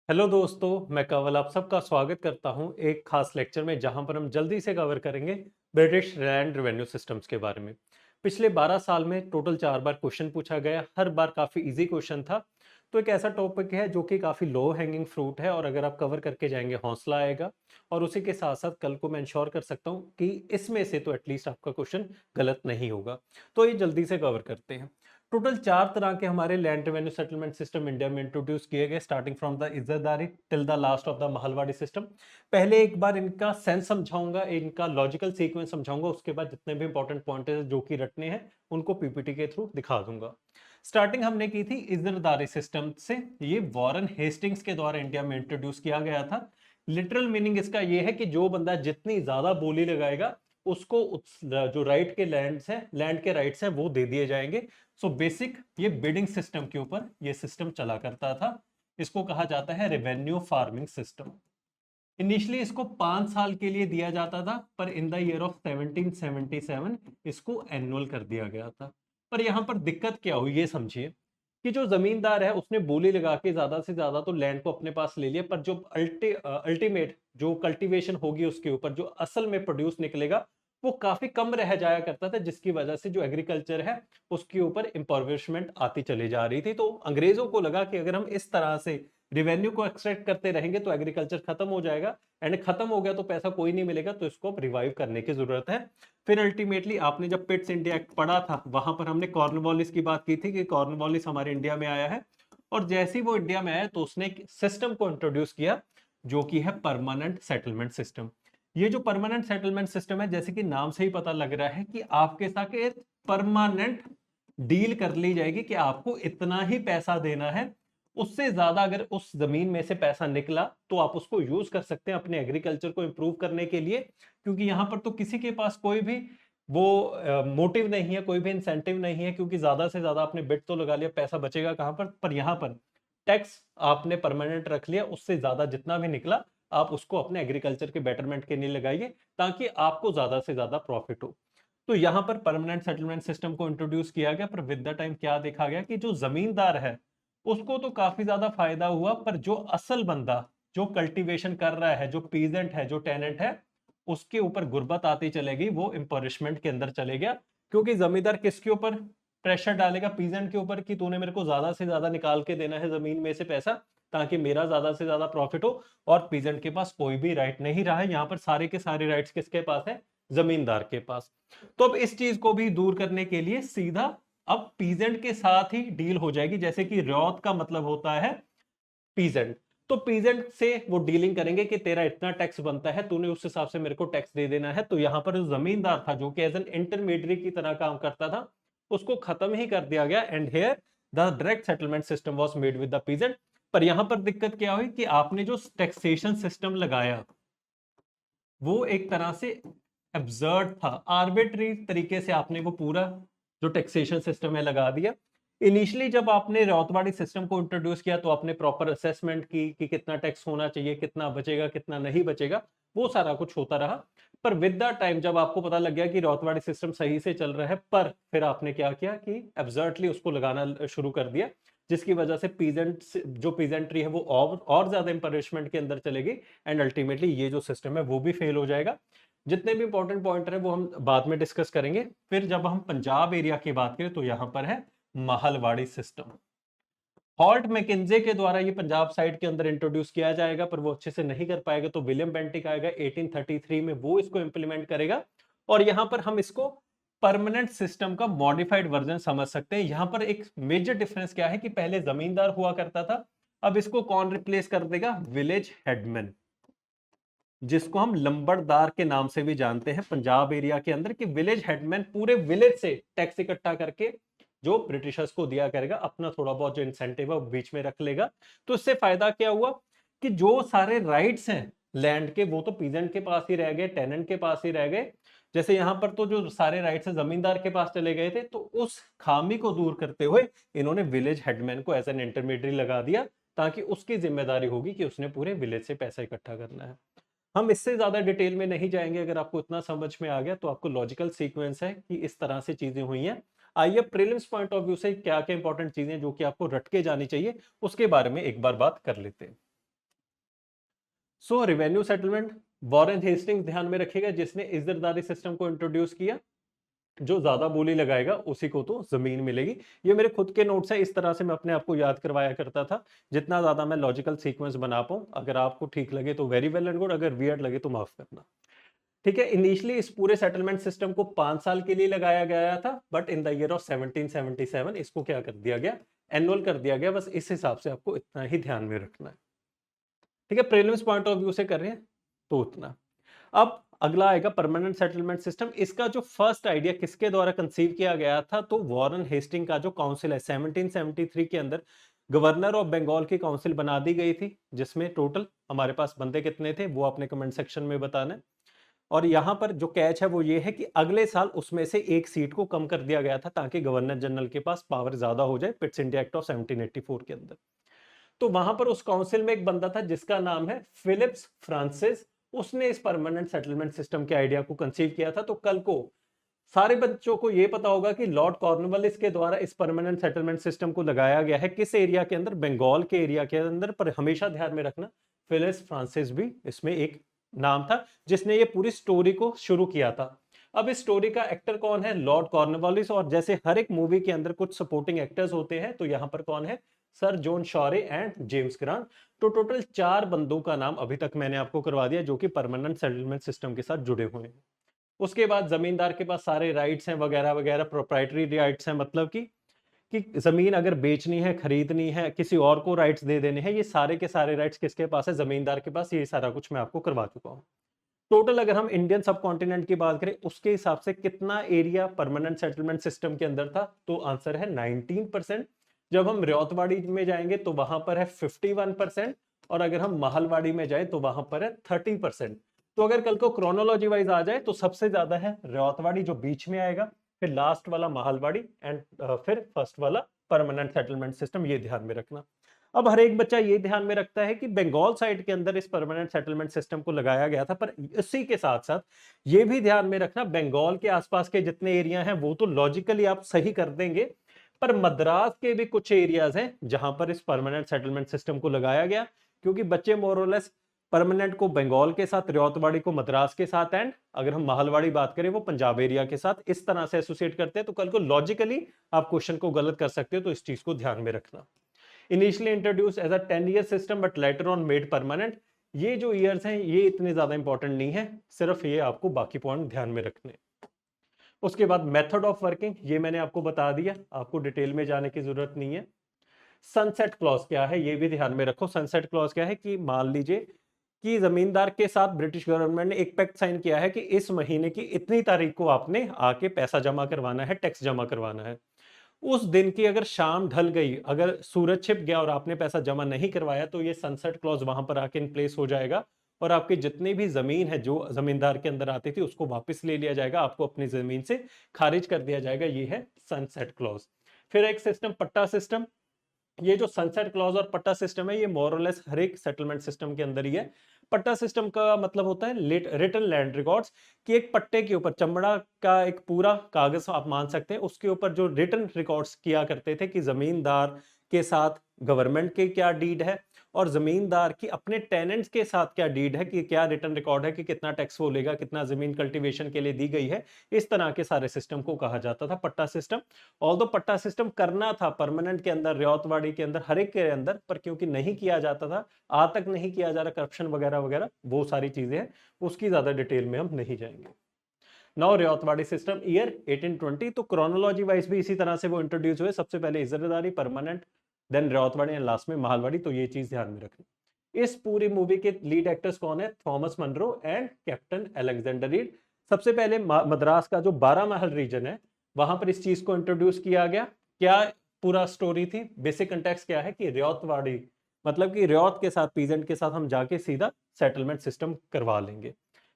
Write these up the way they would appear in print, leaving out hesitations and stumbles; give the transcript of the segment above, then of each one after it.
Hello दोस्तों, मैं कंवल आप सबका स्वागत करता हूं एक खास लेक्चर में जहां पर हम जल्दी से कवर करेंगे ब्रिटिश लैंड रेवेन्यू सिस्टम्स के बारे में। पिछले 12 साल में टोटल 4 बार क्वेश्चन पूछा गया, हर बार काफ़ी इजी क्वेश्चन था। तो एक ऐसा टॉपिक है जो कि काफ़ी लो हैंगिंग फ्रूट है और अगर आप कवर करके जाएंगे हौसला आएगा। और उसी के साथ साथ कल को मैं इंश्योर कर सकता हूं कि इसमें से तो एटलीस्ट आपका क्वेश्चन गलत नहीं होगा। तो ये जल्दी से कवर करते हैं। टोटल 4 तरह के हमारे land revenue settlement system India में इंट्रोड्यूस किए गए, starting from the Ijaradari till the last of the Mahalwari system. पहले एक बार इनका सेंस समझाऊंगा, इनका लॉजिकल सीक्वेंस समझाऊंगा, उसके बाद जितने भी इंपॉर्टेंट पॉइंट है जो कि रटने हैं उनको पीपीटी के थ्रू दिखा दूंगा। स्टार्टिंग हमने की थी इज्जतदारी सिस्टम से। ये वॉरेन हेस्टिंग्स के द्वारा इंडिया में इंट्रोड्यूस किया गया था। लिटरल मीनिंग इसका ये है कि जो बंदा जितनी ज्यादा बोली लगाएगा उसको जो राइट के लैंड के राइट्स हैं वो दे दिए जाएंगे। सो बेसिक ये बिडिंग सिस्टम के ऊपर ये सिस्टम चला करता था। इसको कहा जाता है रेवेन्यू फार्मिंग सिस्टम। इनिशियली इसको 5 साल के लिए दिया जाता था, पर इन द ईयर ऑफ 1777 इसको एनुअल कर दिया गया था। पर यहां पर दिक्कत क्या हुई ये समझिए कि जो जमींदार है उसने बोली लगा के ज्यादा से ज्यादा तो लैंड को अपने पास ले लिया, पर जो अल्टीमेट जो कल्टीवेशन होगी उसके ऊपर जो असल में प्रोड्यूस निकलेगा वो काफी कम रह जाया करता था, जिसकी वजह से जो एग्रीकल्चर है उसके ऊपर इम्पोवरिशमेंट आती चली जा रही थी। तो अंग्रेजों को लगा कि अगर हम इस तरह से रिवेन्यू को एक्सट्रैक्ट करते रहेंगे तो एग्रीकल्चर खत्म हो जाएगा, एंड खत्म हो गया तो पैसा कोई नहीं मिलेगा, तो इसको रिवाइव करने की जरूरत है। फिर अल्टीमेटली आपने जब पिट्स इंडिया एक्ट पढ़ा था वहां पर हमने कॉर्नवालिस की बात की थी कि कॉर्नवालिस हमारे इंडिया में आया है, और जैसे ही वो इंडिया में आया तो उसने एक सिस्टम को इंट्रोड्यूस किया जो कि है परमानेंट सेटलमेंट सिस्टम। ये जो परमानेंट सेटलमेंट सिस्टम है, जैसे कि नाम से ही पता लग रहा है कि आपके साथ एक परमानेंट डील कर ली जाएगी कि आपको इतना ही पैसा देना है। उससे ज्यादा अगर उस जमीन में से पैसा निकला तो आप उसको यूज कर सकते हैं अपने एग्रीकल्चर को इंप्रूव करने के लिए, क्योंकि यहां पर तो किसी के पास कोई भी वो मोटिव नहीं है, कोई भी इंसेंटिव नहीं है, क्योंकि ज्यादा से ज्यादा आपने बिट तो लगा लिया, पैसा बचेगा कहां पर यहां पर टैक्स आपने परमानेंट रख लिया, उससे ज्यादा जितना भी निकला आप उसको अपने एग्रीकल्चर के बेटरमेंट के लिए लगाइए ताकि आपको ज्यादा से ज्यादा प्रॉफिट हो। तो यहां पर परमानेंट सेटलमेंट सिस्टम को इंट्रोड्यूस किया गया, पर विद द टाइम क्या देखा गया कि जो जमींदार है उसको तो काफी ज्यादा फायदा हुआ, पर जो असल बंदा जो कल्टीवेशन कर रहा है, जो पीजेंट है, जो टेनेंट है, उसके ऊपर गुर्बत आती चलेगी, वो इम्पोरिशमेंट के अंदर चले गया। क्योंकि जमींदार किसके ऊपर प्रेशर डालेगा? पीजेंट के ऊपर कि तूने मेरे को ज्यादा से ज्यादा निकाल के देना है जमीन में से पैसा ताकि मेरा ज्यादा से ज्यादा प्रॉफिट हो। और पीजेंट के पास कोई भी राइट नहीं रहा है, यहाँ पर सारे के सारे राइट्स किसके पास है? जमींदार के पास। तो अब इस चीज को भी दूर करने के लिए सीधा अब पीजेंट के साथ ही डील हो जाएगी, जैसे कि रौत का मतलब होता है पीजेंट। तो पीजेंट से वो डीलिंग करेंगे कि तेरा इतना टैक्स बनता है, तूने उस हिसाब से मेरे को टैक्स दे देना है। तो यहां पर जो जमींदार था जो कि एज एन इंटरमीडियरी की तरह काम करता था उसको खत्म ही कर दिया गया, and here the direct settlement system was made with the peasant. पर यहां पर दिक्कत क्या हुई कि आपने जो टैक्सेशन सिस्टम लगाया वो एक तरह से एब्सर्ड था, आर्बिट्री तरीके से आपने वो पूरा जो टैक्सेशन सिस्टम है लगा दिया। इनिशियली जब आपने रौतवाड़ी सिस्टम को इंट्रोड्यूस किया तो आपने प्रॉपर असेसमेंट की कि कितना टैक्स होना चाहिए, कितना बचेगा, कितना नहीं बचेगा, वो सारा कुछ होता रहा। पर विद द टाइम जब आपको पता लग गया कि रौतवाड़ी सिस्टम सही से चल रहा है, पर फिर आपने क्या किया कि एब्सर्टली उसको लगाना शुरू कर दिया, जिसकी वजह से पीजेंट जो पीजेंट्री है वो और ज्यादा इंपरिशमेंट के अंदर चलेगी, एंड अल्टीमेटली ये जो सिस्टम है वो भी फेल हो जाएगा। जितने भी इंपॉर्टेंट पॉइंट है वो हम बाद में डिस्कस करेंगे। फिर जब हम पंजाब एरिया की बात करें तो यहां पर है महलवाड़ी सिस्टम। हॉल्ट मैकेंजे के द्वारा ये पंजाब साइड के अंदर इंट्रोड्यूस किया जाएगा, पर वो अच्छे से नहीं कर पाएगा, तो विलियम बेंटिक आएगा 1833 में, वो इसको इंप्लीमेंट करेगा। और यहां पर हम इसको परमानेंट सिस्टम का मॉडिफाइड वर्जन समझ सकते हैं। यहां पर एक मेजर डिफरेंस क्या है कि पहले जमींदार हुआ करता था, अब इसको कौन रिप्लेस कर देगा? विलेज हेडमैन, जिसको हम लंबड़दार के नाम से भी जानते हैं पंजाब एरिया के अंदर, कि विलेज हेडमैन पूरे विलेज से टैक्स इकट्ठा करके जो ब्रिटिशर्स को दिया करेगा, अपना थोड़ा बहुत जो इंसेंटिव है वो बीच में रख लेगा। तो इससे फायदा क्या हुआ कि जो सारे राइट्स हैं लैंड के वो तो पीजेंट के पास ही रह गए, टेनेंट के पास ही रह गए। जैसे यहां पर तो जो सारे राइट्स है जमींदार के पास चले गए थे, तो उस खामी को दूर करते हुए इन्होंने विलेज हेडमैन को एज एन इंटरमीडियरी लगा दिया, ताकि उसकी जिम्मेदारी होगी कि उसने पूरे विलेज से पैसा इकट्ठा करना है। हम इससे ज्यादा डिटेल में नहीं जाएंगे, अगर आपको इतना समझ में आ गया तो आपको लॉजिकल सीक्वेंस है कि इस तरह से चीजें हुई हैं। आइए प्रीलिम्स पॉइंट ऑफ व्यू से क्या क्या इंपॉर्टेंट चीजें जो कि आपको रट के जानी चाहिए उसके बारे में एक बार बात कर लेते हैं। सो रेवेन्यू सेटलमेंट, वॉरेन हेस्टिंग्स ध्यान में रखिएगा, जिसने इज्जतदारी सिस्टम को इंट्रोड्यूस किया। जो ज्यादा बोली लगाएगा उसी को तो जमीन मिलेगी। ये मेरे खुद के नोट्स है, इस तरह से मैं अपने आप को याद करवाया करता था, जितना ज्यादा मैं लॉजिकल सीक्वेंस बना पाऊं। अगर आपको ठीक लगे तो वेरी वेल एंड गुड, अगर वियर्ड लगे तो माफ करना। ठीक है, इनिशियली इस पूरे सेटलमेंट सिस्टम को 5 साल के लिए लगाया गया था, but in the year of 1777 इसको क्या कर दिया गया, एनुअल कर दिया गया। बस इस हिसाब से आपको इतना ही ध्यान में रखना है। ठीक है, प्रीलिम्स पॉइंट ऑफ व्यू से कर रहे हैं तो उतना। अब अगला आएगा परमानेंट सेटलमेंट सिस्टम। इसका जो फर्स्ट आइडिया किसके द्वारा कंसीव किया गया था, तो वॉरेन हेस्टिंग का जो काउंसिल है 1773 के अंदर गवर्नर ऑफ बंगाल की काउंसिल बना दी गई थी, जिसमें टोटल हमारे पास बंदे कितने थे वो आपने कमेंट सेक्शन में बताना है। और यहां पर जो कैच है वो ये है कि अगले साल उसमें से एक सीट को कम कर दिया गया था, ताकि गवर्नर जनरल के पास पावर ज्यादा हो जाए पिट्स इंडिया एक्ट ऑफ 1784 के अंदर। तो वहां पर उस काउंसिल में एक बंदा था जिसका नाम है फिलिप्स फ्रांसिस। उसने इस परमानेंट सेटलमेंट सिस्टम के आइडिया को कंसीव किया था। तो कल को सारे बच्चों को यह पता होगा कि लॉर्ड कॉर्नवालिस के द्वारा इस परमानेंट सेटलमेंट सिस्टम को लगाया गया है। किस एरिया के अंदर, बंगाल के एरिया के अंदर। पर हमेशा ध्यान में रखना फिलिप्स फ्रांसिस भी इसमें एक नाम था जिसने ये पूरी स्टोरी को शुरू किया था। अब इस स्टोरी का एक्टर कौन है, लॉर्ड कॉर्नवालिस। और जैसे हर एक मूवी के अंदर कुछ सपोर्टिंग एक्टर्स होते हैं, तो यहां पर कौन है, sir John Shore and James Grant. तो टोटल 4 बंदों का नाम अभी तक मैंने आपको करवा दिया जो कि परमानेंट सेटलमेंट सिस्टम के साथ जुड़े हुए हैं। उसके बाद जमींदार के पास सारे राइट्स हैं वगैरह वगैरह, प्रोप्राइटरी राइट्स हैं, मतलब कि जमीन अगर बेचनी है, खरीदनी है, किसी और को राइट्स दे देने हैं, ये सारे के सारे राइट्स किसके पास है, जमींदार के पास। ये सारा कुछ मैं आपको करवा चुका हूं। टोटल अगर हम इंडियन सब कॉन्टिनेंट की बात करें उसके हिसाब से कितना एरिया परमानेंट सेटलमेंट सिस्टम के अंदर था, तो आंसर है 19%। जब हम रियौतवाड़ी में जाएंगे तो वहां पर है 51%, और अगर हम महलवाड़ी में जाए तो वहां पर है 30%। तो अगर कल को क्रोनोलॉजी वाइज आ जाए तो सबसे ज्यादा है रियौतवाड़ी जो बीच में आएगा, फिर लास्ट वाला महलवाड़ी एंड फिर फर्स्ट वाला परमानेंट सेटलमेंट सिस्टम। ये ध्यान में रखना। अब हर एक बच्चा ये ध्यान में रखता है कि बंगाल साइड के अंदर इस परमानेंट सेटलमेंट सिस्टम को लगाया गया था, पर इसी के साथ साथ ये भी ध्यान में रखना बंगाल के आसपास के जितने एरिया हैं वो तो लॉजिकली आप सही कर देंगे, पर मद्रास के भी कुछ एरियाज हैं जहां पर इस परमानेंट सेटलमेंट सिस्टम को लगाया गया। क्योंकि बच्चे मोरलेस परमानेंट को बंगाल के साथ, रियौतवाड़ी को मद्रास के साथ, एंड अगर हम महलवाड़ी बात करें वो पंजाब एरिया के साथ इस तरह से एसोसिएट करते हैं। तो कल को लॉजिकली आप क्वेश्चन को गलत कर सकते हो, तो इस चीज को ध्यान में रखना। Initially introduce as a 10 year system but later on made permanent. ये जो ईयर्स हैं ये इतने ज्यादा इंपॉर्टेंट नहीं है, सिर्फ ये आपको बाकी पॉइंट ध्यान में रखने। उसके बाद मेथड ऑफ वर्किंग, ये मैंने आपको बता दिया, आपको डिटेल में जाने की जरूरत नहीं है। सनसेट क्लॉज क्या है ये भी ध्यान में रखो। सनसेट क्लॉज क्या है कि मान लीजिए कि जमींदार के साथ ब्रिटिश गवर्नमेंट ने एक पैक्ट साइन किया है कि इस महीने की इतनी तारीख को आपने आके पैसा जमा करवाना है, टैक्स जमा करवाना है। उस दिन की अगर शाम ढल गई, अगर सूरज छिप गया और आपने पैसा जमा नहीं करवाया, तो ये सनसेट क्लॉज वहां पर आके इन प्लेस हो जाएगा, और आपकी जितनी भी जमीन है जो जमींदार के अंदर आती थी उसको वापस ले लिया जाएगा, आपको अपनी जमीन से खारिज कर दिया जाएगा। ये है सनसेट क्लॉज। फिर एक सिस्टम पट्टा सिस्टम। ये जो सनसेट क्लॉज और पट्टा सिस्टम है ये मोरलेस हर एक सेटलमेंट सिस्टम के अंदर ही है। पट्टा सिस्टम का मतलब होता है रिटन लैंड रिकॉर्ड्स, कि एक पट्टे के ऊपर चमड़ा का एक पूरा कागज आप मान सकते हैं, उसके ऊपर जो रिटन रिकॉर्ड्स किया करते थे कि जमींदार के साथ गवर्नमेंट के क्या डीड है और जमींदार की अपने टेनेंट्स के साथ क्या डीड है, कि क्या रिटर्न रिकॉर्ड है कि कितना टैक्स वो लेगा, कितना जमीन कल्टीवेशन के लिए दी गई है। इस तरह के सारे सिस्टम को कहा जाता था पट्टा सिस्टम। ऑल्दो पट्टा सिस्टम करना था परमानेंट के अंदर, रियौतवाड़ी के अंदर, हर एक के अंदर, पर क्योंकि नहीं किया जाता था, आज तक नहीं किया जा रहा, करप्शन वगैरह वगैरह वो सारी चीजें हैं, उसकी ज्यादा डिटेल में हम नहीं जाएंगे। Now Ryotwari system year 1820। तो क्रोनोलॉजी वाइज भी इसी तरह से वो इंट्रोड्यूस हुए, सबसे पहले इजरदारी, परमानेंट, देन रियौतवाड़ी एंड लास्ट में महलवाड़ी। तो ये चीज ध्यान में रखनी। इस पूरी मूवी के लीड एक्टर्स कौन है, Thomas Munro and captain Alexander Read. सबसे पहले मद्रास का जो 12 महल रीजन है वहां पर इस चीज को इंट्रोड्यूस किया गया। क्या पूरा स्टोरी थी, बेसिक कंटेक्स्ट क्या है कि रियौतवाड़ी मतलब कि रियौत के साथ, पीजेंट के साथ हम जाके सीधा सेटलमेंट सिस्टम करवा लेंगे।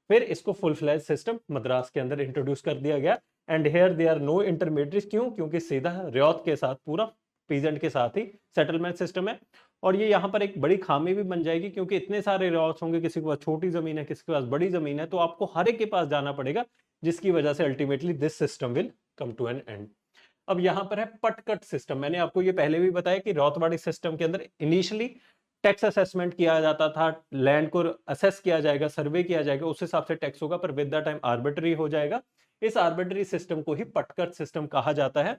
फिर इसको फुल फ्लैज सिस्टम मद्रास के अंदर इंट्रोड्यूस कर दिया गया, and here they are no intermediate. क्यों, क्योंकि सीधा रियौत के साथ, पूरा पीजेंट के साथ ही सेटलमेंट सिस्टम है। और ये यहाँ पर एक बड़ी खामी भी बन जाएगी, क्योंकि इतने सारे रियौत होंगे, किसी के पास छोटी जमीन है, किसी के पास बड़ी जमीन है, तो आपको हर एक के पास जाना पड़ेगा, जिसकी वजह से ultimately this system will come to an end. अब यहाँ पर है पटकट सिस्टम। मैंने आपको ये पहले भी बताया कि रियौतवाड़ी सिस्टम के अंदर इनिशियली टैक्स असेसमेंट किया जाता था, लैंड को असेस किया जाएगा, सर्वे किया जाएगा, उस हिसाब से टैक्स होगा, पर विद द टाइम आर्बिट्री हो जाएगा। इस आर्बिट्री सिस्टम को ही पटकट सिस्टम कहा जाता है।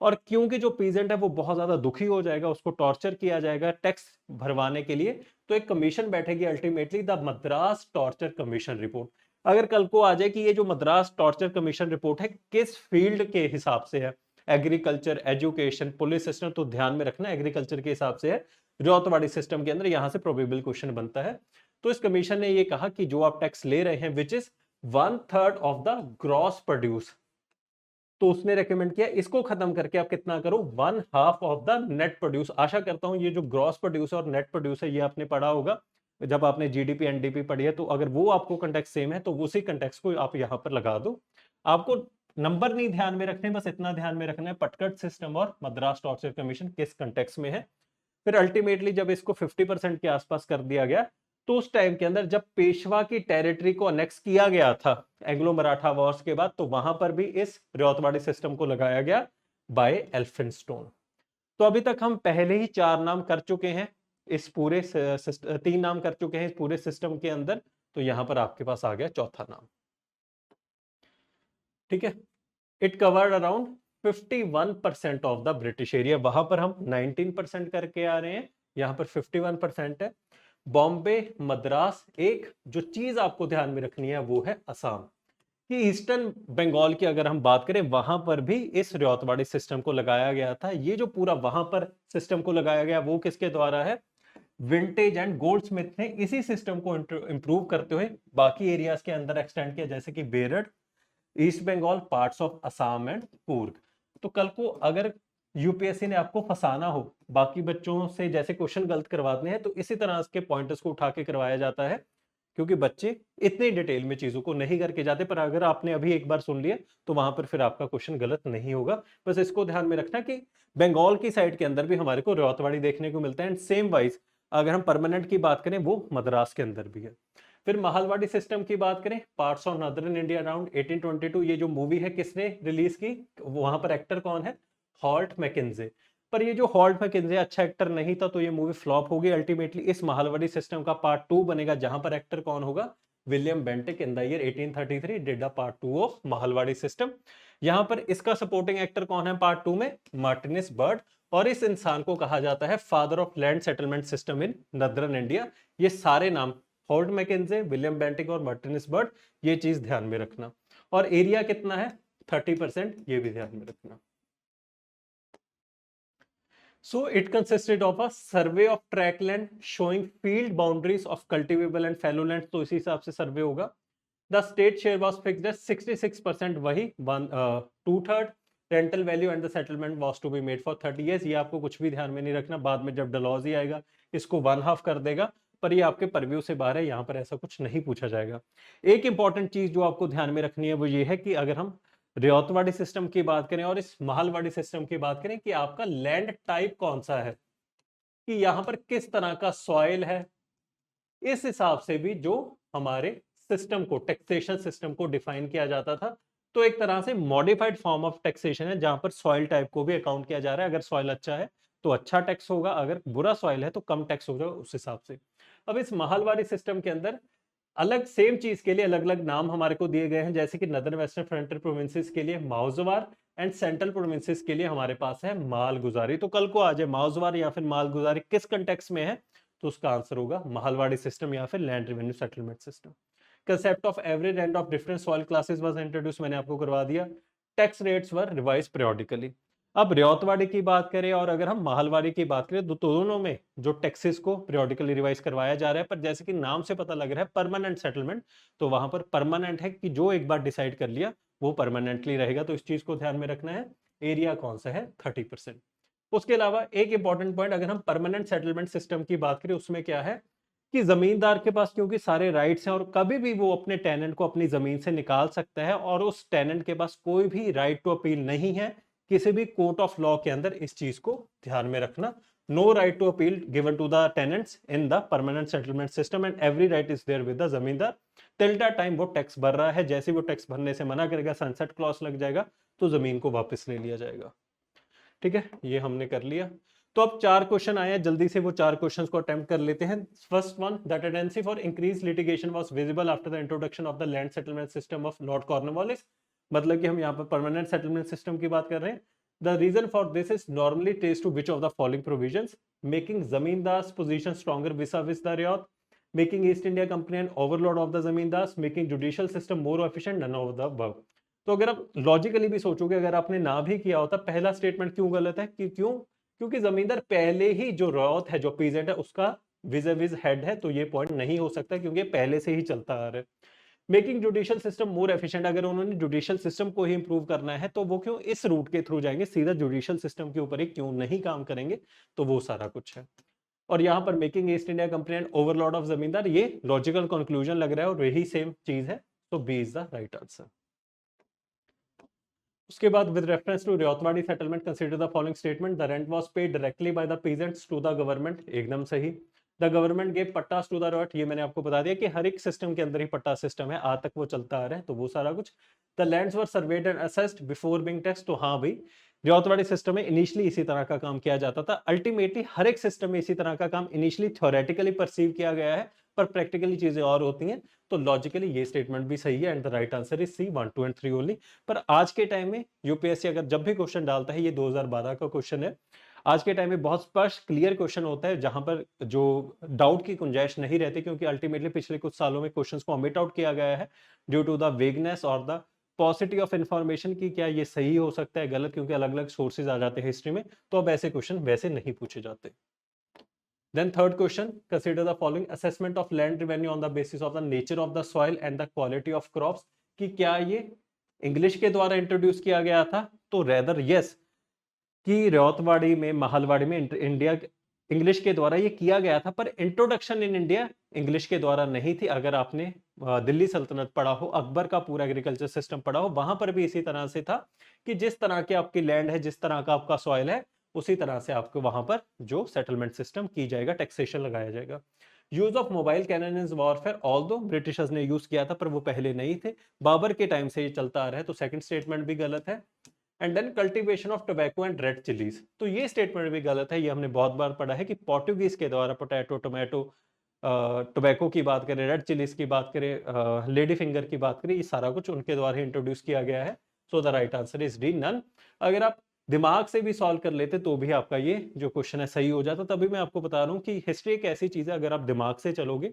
और क्योंकि जो पीजेंट है वो बहुत ज्यादा दुखी हो जाएगा, उसको टॉर्चर किया जाएगा टैक्स भरवाने के लिए, तो एक कमीशन बैठेगी, ultimately the Madras torture commission report. अगर कल को आ जाए कि ये जो मद्रास टॉर्चर कमीशन रिपोर्ट है किस फील्ड के हिसाब से है, एग्रीकल्चर, एजुकेशन, पुलिस सिस्टम, तो ध्यान में रखना एग्रीकल्चर के हिसाब से है, रौतवाड़ी सिस्टम के अंदर यहां से प्रोबेबल क्वेश्चन बनता है। तो इस कमीशन ने ये कहा कि जो आप टैक्स ले रहे हैं which is 1/3 of the gross produce, तो उसने रेकमेंड किया इसको खत्म करके आप कितना करो, 1/2 ऑफ द नेट प्रोड्यूस। आशा करता हूं ये जो ग्रॉस प्रोड्यूस और नेट प्रोड्यूस है ये आपने पढ़ा होगा जब आपने जीडीपी एनडीपी पढ़ी है, तो अगर वो आपको कंटेक्स्ट सेम है तो उसी कंटेक्स्ट को आप यहां पर लगा दो। आपको नंबर नहीं ध्यान में रखने, बस इतना ध्यान में रखना है पटकट सिस्टम और मद्रास टॉर्चर कमीशन किस कंटेक्स्ट में है। फिर अल्टीमेटली जब इसको 50% के आसपास कर दिया गया, तो उस टाइम के अंदर जब पेशवा की टेरिटरी को अनेक्स किया गया था एंग्लो मराठा वॉर्स के बाद, तो वहां पर भी इस रौतवाड़ी सिस्टम को लगाया गया बाय एल्फिंस्टोन। तो अभी तक हम पहले ही 4 नाम कर चुके हैं इस पूरे 3 नाम कर चुके हैं इस पूरे सिस्टम के अंदर, तो यहां पर आपके पास आ गया चौथा नाम। ठीक है, it covered around 51% of the British area. वहां पर हम 19% करके आ रहे हैं, यहां पर 51% है। बॉम्बे, मद्रास, एक जो चीज आपको ध्यान में रखनी है वो है असम, कि ईस्टर्न बंगाल की अगर हम बात करें वहां पर भी इस रौतवाड़ी सिस्टम को लगाया गया था। ये जो पूरा वहां पर सिस्टम को लगाया गया वो किसके द्वारा है, विंटेज एंड गोल्डस्मिथ ने इसी सिस्टम को इंप्रूव करते हुए बाकी एरियाज के अंदर एक्सटेंड किया, जैसे कि बेरड, east Bengal, parts of Assam and Coorg. तो कल को अगर यूपीएससी ने आपको फंसाना हो, बाकी बच्चों से जैसे क्वेश्चन गलत करवाते हैं, तो इसी तरह के पॉइंटर्स को उठा के करवाया जाता है, क्योंकि बच्चे इतने डिटेल में चीजों को नहीं करके जाते। पर अगर आपने अभी एक बार सुन लिया तो वहां पर फिर आपका क्वेश्चन गलत नहीं होगा। बस इसको ध्यान में रखना कि बंगाल की साइड के अंदर भी हमारे को रौतवाड़ी देखने को मिलता है, एंड सेम वाइज अगर हम परमानेंट की बात करें वो मद्रास के अंदर भी है। फिर महालवाड़ी सिस्टम की बात करें, parts of northern India around 1822, ये जो मूवी है किसने रिलीज की, वहां पर एक्टर कौन है, हॉल्ट मैकेंजे। पर ये जो हॉल्ट मैकेंजे अच्छा एक्टर नहीं था, तो ये मूवी फ्लॉप होगी। अल्टीमेटली इस महालवाड़ी सिस्टम का पार्ट 2 बनेगा, जहां पर एक्टर कौन होगा, William Bentinck in the year 1833 did a part 2 of Mahalwari system. यहां पर इसका सपोर्टिंग एक्टर कौन है पार्ट 2 में, मार्टिनेस बर्ड, और इस इंसान को कहा जाता है father of land settlement system in northern India. ये सारे नाम हॉल्ट मैकेंजे, विलियम बेंटिक और मार्टिनेस बर्ड, ये चीज ध्यान में रखना। और एरिया कितना है, 30%, ये भी ध्यान में रखना। So it consisted of a survey of track land showing field boundaries of cultivable and fallow land, तो इसी हिसाब से सर्वे होगा। The state share was fixed at 66%, वही 2/3 rental value, and the settlement was to be made for 30 years। ये आपको कुछ भी ध्यान में नहीं रखना, बाद में जब डलहौजी आएगा इसको 1/2 कर देगा, पर ये आपके परव्यू से बाहर है, यहाँ पर ऐसा कुछ नहीं पूछा जाएगा। एक इंपॉर्टेंट चीज जो आपको ध्यान में रखनी है वो ये है कि अगर हम रौतवाड़ी सिस्टम की बात करें और इस महालवाड़ी सिस्टम की बात करें, कि आपका लैंड टाइप कौन सा है, कि यहां पर किस तरह का सॉइल है, इस हिसाब से भी जो हमारे सिस्टम को, टैक्सेशन सिस्टम को डिफाइन किया जाता था। तो एक तरह से मॉडिफाइड फॉर्म ऑफ टैक्सेशन है, जहां पर सॉइल टाइप को भी अकाउंट किया जा रहा है। अगर सॉइल अच्छा है तो अच्छा टैक्स होगा, अगर बुरा सॉइल है तो कम टैक्स होगा उस हिसाब से। अब इस महालवाड़ी सिस्टम के अंदर अलग सेम चीज के लिए अलग अलग नाम हमारे को दिए गए हैं, जैसे कि नदर्न वेस्टर्न फ्रंटियर प्रोविंसेस के लिए माउजवार, एंड सेंट्रल प्रोविंसेस के लिए हमारे पास है मालगुजारी। तो कल को आ जाए माउजवार या फिर मालगुजारी किस कंटेक्स्ट में है, तो उसका आंसर होगा महालवाड़ी सिस्टम या फिर land revenue settlement system. Concept of average end of different soil classes was introduce, मैंने आपको करवा दिया। टैक्स रेट्स वर रिवाइज periodically। अब रौतवाड़ी की बात करें और अगर हम महालवाड़ी की बात करें, तो दोनों में जो टैक्सेस को periodically रिवाइज करवाया जा रहा है, पर जैसे कि नाम से पता लग रहा है परमानेंट सेटलमेंट, तो वहां पर परमानेंट है कि जो एक बार डिसाइड कर लिया वो परमानेंटली रहेगा, तो इस चीज को ध्यान में रखना है। एरिया कौन सा है, 30%। उसके अलावा एक इंपॉर्टेंट पॉइंट, अगर हम परमानेंट सेटलमेंट सिस्टम की बात करें, उसमें क्या है कि जमींदार के पास क्योंकि सारे राइट्स हैं और कभी भी वो अपने टेनेंट को अपनी जमीन से निकाल सकता है, और उस टेनेंट के पास कोई भी राइट टू अपील नहीं है किसी भी कोर्ट ऑफ लॉ के अंदर, इस चीज को ध्यान में रखना। No right to appeal given to the tenants in the permanent settlement system, and every right is there with the zamindar till the time वो टैक्स भर रहा है। जैसे वो टैक्स भरने से मना करेगा, सनसेट क्लॉज लग जाएगा, तो जमीन को वापस ले लिया जाएगा। ठीक है, ये हमने कर लिया। तो अब 4 क्वेश्चन आए हैं, जल्दी से वो 4 क्वेश्चंस को अटेम्प्ट कर लेते हैं। First one, the tendency for increase litigation was visible after the introduction of the land settlement system of Lord Cornwallis. मतलब कि हम यहाँ पर परमानेंट सेटलमेंट सिस्टम की बात कर रहे हैं। The reason for this is normally trace to which of the following provisions, making zamindars position stronger vis vis the ryot, making East India Company an overlord of the zamindars, making judicial system more efficient, none of the above. तो अगर आप logically भी सोचोगे, अगर आपने ना भी किया होता, पहला स्टेटमेंट क्यों गलत है? कि क्यों? क्योंकि जमींदार पहले ही जो रॉत है, जो पीजेंट है, उसका विज विज हेड है, तो ये पॉइंट नहीं हो सकता क्योंकि पहले से ही चलता आ रहा है। Making judicial system more efficient, अगर उन्होंने जुडिशियल सिस्टम को ही इंप्रूव करना है तो वो क्यों इस रूट के थ्रू जाएंगे, सीधा जुडिशियल सिस्टम के ऊपर ही क्यों नहीं काम करेंगे? तो वो सारा कुछ है। और यहाँ पर making East India company and Overlord of जमींदार, ये लॉजिकल कंक्लूजन लग रहा है और यही सेम चीज है, तो B is the right answer. उसके बाद with reference to Ryotwari settlement consider the following statement, the rent was paid directly by the peasants to the government, एकदम सही। The government gave pattas to the ryot, ये मैंने आपको बता दिया कि हर एक सिस्टम के अंदर ही पट्टा सिस्टम है, आज तक वो चलता आ रहा है, तो वो सारा कुछ। The lands were served and assessed before being taxed, तो हाँ भाई, रियातवाड़ी सिस्टम में इनिशियली इसी तरह का काम किया जाता था। अल्टीमेटली हर एक सिस्टम में इसी तरह का काम इनिशियली थ्योरेटिकली परसीव किया गया है, पर प्रैक्टिकली चीजें और होती हैं। तो लॉजिकली ये स्टेटमेंट भी सही है and the right answer is C, 1 2 and 3 only. पर आज के टाइम में यूपीएससी अगर जब भी क्वेश्चन डालता है, ये 2012 का क्वेश्चन है, आज के टाइम में बहुत स्पष्ट क्लियर क्वेश्चन होता है जहां पर जो डाउट की गुंजाइश नहीं रहती, क्योंकि अल्टीमेटली पिछले कुछ सालों में क्वेश्चंस को ओमिट आउट किया गया है ड्यू टू द वेगनेस और द पॉसिटी ऑफ इंफॉर्मेशन की क्या ये सही हो सकता है गलत, क्योंकि अलग अलग सोर्सेज आ जाते हैं हिस्ट्री में, तो अब ऐसे क्वेश्चन वैसे नहीं पूछे जाते। Then third question, consider the following assessment of land revenue on the basis of the nature of the soil and the quality of crops, कि क्या ये इंग्लिश के द्वारा इंट्रोड्यूस किया गया था? तो रेदर यस, कि रेवतवाड़ी में, महलवाड़ी में इंडिया इंग्लिश के द्वारा ये किया गया था, पर इंट्रोडक्शन इन इंडिया इंग्लिश के द्वारा नहीं थी। अगर आपने दिल्ली सल्तनत पढ़ा हो, अकबर का पूरा एग्रीकल्चर सिस्टम पढ़ा हो, वहां पर भी इसी तरह से था कि जिस तरह की आपकी लैंड है, जिस तरह का आपका सॉइल है, उसी तरह से आपको वहां पर जो सेटलमेंट सिस्टम की जाएगा, टैक्सेशन लगाया जाएगा। Use of mobile cannon in warfare, although Britishers ने यूज किया था, पर वो पहले नहीं थे, बाबर के टाइम से ये चलता आ रहा है, तो सेकंड स्टेटमेंट भी गलत है। And then cultivation of tobacco and red chillies, तो ये स्टेटमेंट भी गलत है। ये हमने बहुत बार पढ़ा है कि पोर्टुगीज के द्वारा पोटैटो, टोमेटो, टोबैको की बात करें, रेड चिलीज की बात करें, लेडी फिंगर की बात करें, ये सारा कुछ उनके द्वारा ही इंट्रोड्यूस किया गया है। So the right answer is D, none. अगर आप दिमाग से भी सॉल्व कर लेते तो भी आपका ये जो क्वेश्चन है सही हो जाता। तभी मैं आपको बता रहा हूँ कि हिस्ट्री एक ऐसी चीज है, अगर आप दिमाग से चलोगे,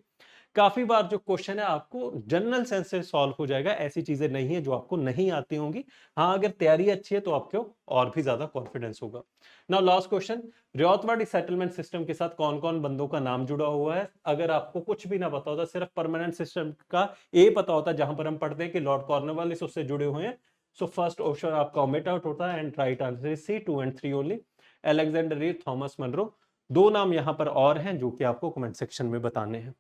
काफी बार जो क्वेश्चन है आपको जनरल सेंस से सॉल्व हो जाएगा। ऐसी चीजें नहीं है जो आपको नहीं आती होंगी। हाँ, अगर तैयारी अच्छी है तो आपको और भी ज्यादा कॉन्फिडेंस होगा। Now last question, Ryotwari settlement system के साथ कौन कौन बंदों का नाम जुड़ा हुआ है? अगर आपको कुछ भी ना पता होता, सिर्फ परमानेंट सिस्टम का ए पता होता, जहां पर हम पढ़ते हैं कि लॉर्ड कॉर्नवालिस उससे जुड़े हुए हैं, सो फर्स्ट ऑप्शन आपका ओमिट आउट होता है and right answer is C, 2 and 3 only. Alexander Read, Thomas Munro, दो नाम यहां पर और हैं जो कि आपको कमेंट सेक्शन में बताने हैं।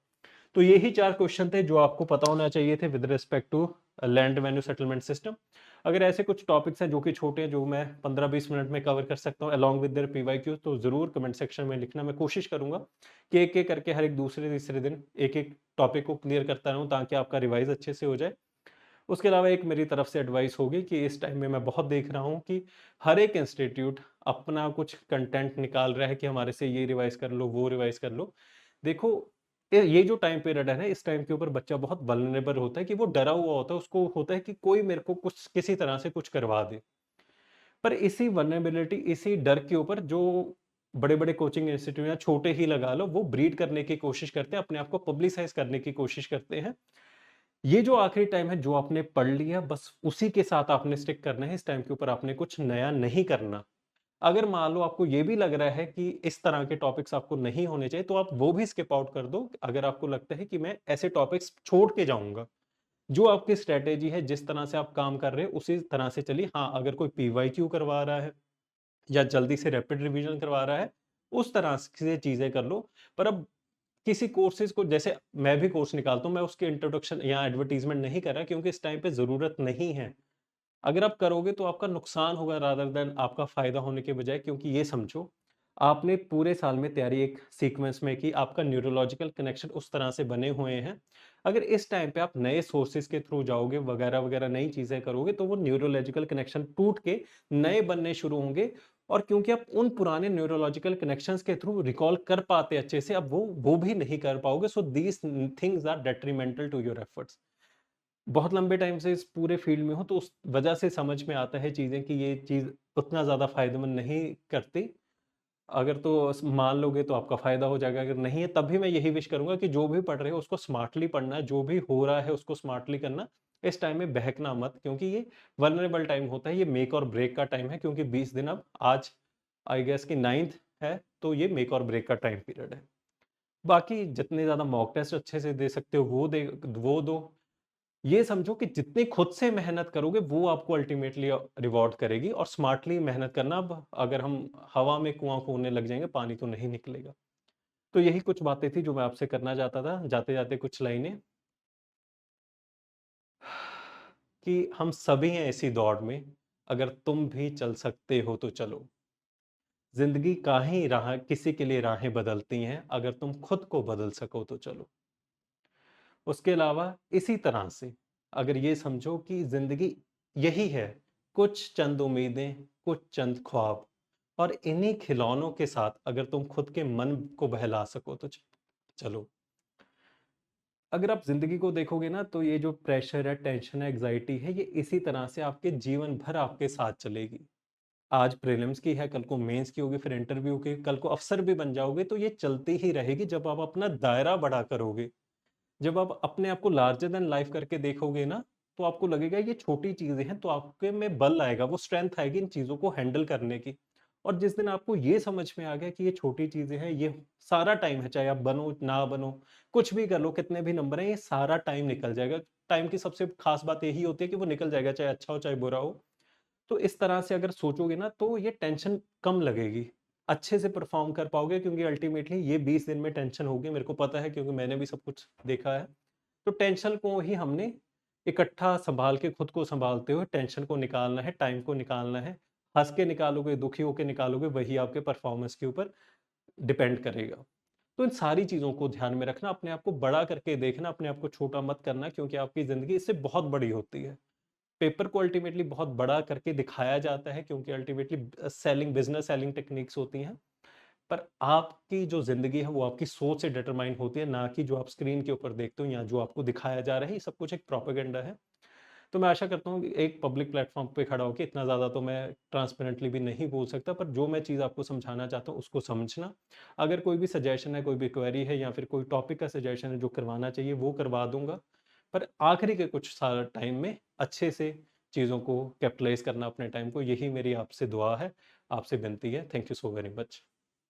तो यही 4 क्वेश्चन थे जो आपको पता होना चाहिए थे with respect to land revenue settlement system. अगर ऐसे कुछ टॉपिक्स हैं जो कि छोटे हैं, जो मैं 15-20 मिनट में कवर कर सकता हूं अलॉन्ग विद देयर पीवाईक्यू, तो जरूर कमेंट सेक्शन में लिखना। मैं कोशिश करूंगा कि एक एक करके हर एक दूसरे तीसरे दिन एक एक टॉपिक को क्लियर करता रहूं, ताकि आपका रिवाइज अच्छे से हो जाए। उसके अलावा एक मेरी तरफ से एडवाइस होगी कि इस टाइम में मैं बहुत देख रहा हूं कि हर एक इंस्टीट्यूट अपना कुछ कंटेंट निकाल रहा है कि हमारे से ये रिवाइज कर लो, वो रिवाइज कर लो। देखो, ये जो टाइम पीरियड है ना, इस टाइम के ऊपर बच्चा बहुत वल्नरेबल होता है, कि वो डरा हुआ होता है, उसको होता है कि कोई मेरे को कुछ किसी तरह से कुछ करवा दे। पर इसी वल्नरेबिलिटी, इसी डर के ऊपर जो बड़े बड़े कोचिंग इंस्टीट्यूट या छोटे ही लगा लो, वो ब्रीड करने की कोशिश करते हैं, अपने आप को पब्लिसाइज करने की कोशिश करते हैं। ये जो आखिरी टाइम है, जो आपने पढ़ लिया, बस उसी के साथ आपने स्टिक करना है। इस टाइम के ऊपर आपने कुछ नया नहीं करना। अगर मान लो आपको ये भी लग रहा है कि इस तरह के टॉपिक्स आपको नहीं होने चाहिए, तो आप वो भी स्किप आउट कर दो। अगर आपको लगता है कि मैं ऐसे टॉपिक्स छोड़ के जाऊंगा, जो आपकी स्ट्रेटेजी है, जिस तरह से आप काम कर रहे हैं, उसी तरह से चलिए। हाँ, अगर कोई पीवाईक्यू करवा रहा है या जल्दी से रैपिड रिवीजन करवा रहा है, उस तरह से चीजें कर लो। पर अब किसी कोर्सेज को, जैसे मैं भी कोर्स निकालता हूं, मैं उसके इंट्रोडक्शन या एडवर्टीजमेंट नहीं कर रहा, क्योंकि इस टाइम पे जरूरत नहीं है। अगर आप करोगे तो आपका नुकसान होगा रादर देन आपका फायदा होने के बजाय। क्योंकि ये समझो, आपने पूरे साल में तैयारी एक सीक्वेंस में की, आपका न्यूरोलॉजिकल कनेक्शन उस तरह से बने हुए हैं। अगर इस टाइम पे आप नए सोर्सेज के थ्रू जाओगे, वगैरह वगैरह नई चीजें करोगे, तो वो न्यूरोलॉजिकल कनेक्शन टूट के नए बनने शुरू होंगे। और क्योंकि आप उन पुराने न्यूरोलॉजिकल कनेक्शंस के थ्रू रिकॉल कर पाते अच्छे से, अब वो भी नहीं कर पाओगे। So these things are detrimental to your efforts. बहुत लंबे टाइम से इस पूरे फील्ड में हो तो उस वजह से समझ में आता है चीज़ें कि ये चीज़ उतना ज़्यादा फ़ायदेमंद नहीं करती। अगर तो मान लोगे तो आपका फ़ायदा हो जाएगा, अगर नहीं है तब भी मैं यही विश करूँगा कि जो भी पढ़ रहे हो उसको स्मार्टली पढ़ना है, जो भी हो रहा है उसको स्मार्टली करना। इस टाइम में बहकना मत, क्योंकि ये वल्नरेबल टाइम होता है, ये मेक और ब्रेक का टाइम है, क्योंकि 20 दिन अब आज आई गेस कि 9th है, तो ये मेक और ब्रेक का टाइम पीरियड है। बाकी जितने ज़्यादा मॉक टेस्ट अच्छे से दे सकते हो वो दो। ये समझो कि जितनी खुद से मेहनत करोगे वो आपको अल्टीमेटली रिवॉर्ड करेगी, और स्मार्टली मेहनत करना। अब अगर हम हवा में कुआं खोदने लग जाएंगे, पानी तो नहीं निकलेगा। तो यही कुछ बातें थी जो मैं आपसे करना चाहता था। जाते जाते कुछ लाइनें कि हम सभी हैं इसी दौड़ में, अगर तुम भी चल सकते हो तो चलो। जिंदगी काहे राह किसी के लिए राहें बदलती हैं, अगर तुम खुद को बदल सको तो चलो। उसके अलावा इसी तरह से अगर ये समझो कि ज़िंदगी यही है, कुछ चंद उम्मीदें, कुछ चंद ख्वाब, और इन्हीं खिलौनों के साथ अगर तुम खुद के मन को बहला सको तो चलो। अगर आप ज़िंदगी को देखोगे ना, तो ये जो प्रेशर है, टेंशन है, एंग्जायटी है, ये इसी तरह से आपके जीवन भर आपके साथ चलेगी। आज प्रीलिम्स की है, कल को मेंस की होगी, फिर इंटरव्यू की, कल को अफ़सर भी बन जाओगे, तो ये चलती ही रहेगी। जब आप अपना दायरा बड़ा करोगे, जब आप अपने आप को लार्जर देन लाइफ करके देखोगे ना, तो आपको लगेगा ये छोटी चीज़ें हैं, तो आपके में बल आएगा, वो स्ट्रेंथ आएगी इन चीज़ों को हैंडल करने की। और जिस दिन आपको ये समझ में आ गया कि ये छोटी चीज़ें हैं, ये सारा टाइम है, चाहे आप बनो, ना बनो, कुछ भी कर लो, कितने भी नंबर हैं, ये सारा टाइम निकल जाएगा। टाइम की सबसे खास बात यही होती है कि वो निकल जाएगा, चाहे अच्छा हो, चाहे बुरा हो। तो इस तरह से अगर सोचोगे ना, तो ये टेंशन कम लगेगी। अच्छे से परफ़ॉर्म कर पाओगे, क्योंकि अल्टीमेटली ये 20 दिन में टेंशन होगी, मेरे को पता है, क्योंकि मैंने भी सब कुछ देखा है। तो टेंशन को ही हमने इकट्ठा सँभाल के, खुद को सँभालते हुए टेंशन को निकालना है, टाइम को निकालना है। हँस के निकालोगे, दुखी होके निकालोगे, वही आपके परफ़ॉर्मेंस के ऊपर डिपेंड करेगा। तो इन सारी चीज़ों को ध्यान में रखना, अपने आप को बड़ा करके देखना, अपने आप को छोटा मत करना, क्योंकि आपकी ज़िंदगी इससे बहुत बड़ी होती है। पेपर को अल्टीमेटली बहुत बड़ा करके दिखाया जाता है, क्योंकि ultimately selling, business selling techniques होती हैं। पर आपकी जो ज़िंदगी है वो आपकी सोच से डिटरमाइन होती है, ना कि जो आप स्क्रीन के ऊपर देखते हो या जो आपको दिखाया जा रहा है। ये सब कुछ एक प्रोपेगेंडा है। तो मैं आशा करता हूँ कि एक पब्लिक प्लेटफ़ॉर्म पे खड़ा होके इतना ज़्यादा तो मैं ट्रांसपेरेंटली भी नहीं बोल सकता, पर जो मैं चीज़ आपको समझाना चाहता हूँ उसको समझना। अगर कोई भी सजेशन है, कोई भी क्वेरी है, या फिर कोई टॉपिक का सजेशन है जो करवाना चाहिए, वो करवा दूँगा। पर आखिरी के कुछ साल टाइम में अच्छे से चीज़ों को कैपिटलाइज़ करना अपने टाइम को, यही मेरी आपसे दुआ है, आपसे विनती है। Thank you so very much.